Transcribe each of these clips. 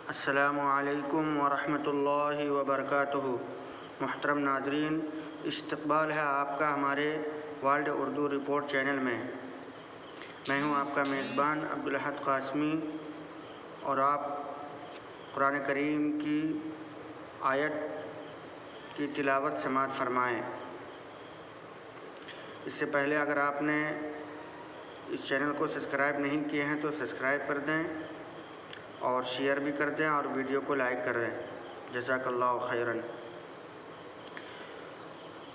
अस्सलामु अलैकुम वरहमतुल्लाहि वबरकातुहू। मुहतरम नाज़रीन, इस्तक़बाल है आपका हमारे वर्ल्ड उर्दू रिपोर्ट चैनल में। मैं हूं आपका मेज़बान अब्दुल अहद क़ासमी और आप कुरान करीम की आयत की तिलावत समाअत फ़रमाएँ। इससे पहले अगर आपने इस चैनल को सब्सक्राइब नहीं किए हैं तो सब्सक्राइब कर दें और शेयर भी कर दें और वीडियो को लाइक कर दें। जज़ाकल्लाहु खैरन।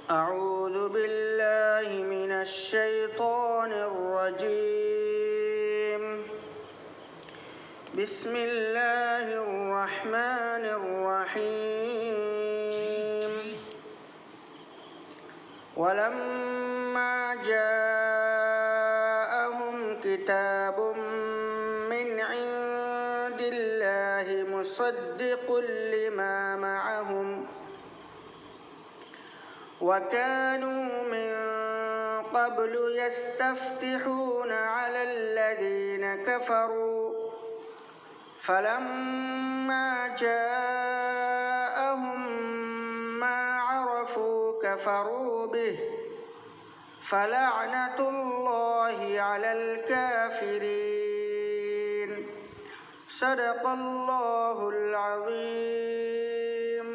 अऊज़ु बिल्लाहि मिनश शैतानिर रजीम। बिस्मिल्लाहिर रहमानिर रहीम। वलम्मा जाअहुम किताबुम मिन इंदिल्लाहि मुसद्दिक़ुल लिमा मअहुम वकानू मिन क़ब्लु यस्तफ्तिहूना अलल्लज़ीना कफ़रू फलम्मा जाअहुम मा अरफ़ू कफ़रू बिहि फ़लअनतुल्लाहि अलल काफ़िरीन। सदक़ल्लाहुल अज़ीम।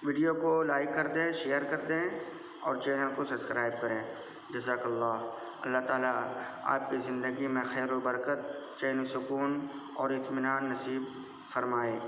वीडियो को लाइक कर दें, शेयर कर दें और चैनल को सब्सक्राइब करें। जज़ाकल्लाह। अल्लाह ताला आपकी ज़िंदगी में खैर व बरकत, चैन सुकून और इत्मीनान नसीब फ़रमाए।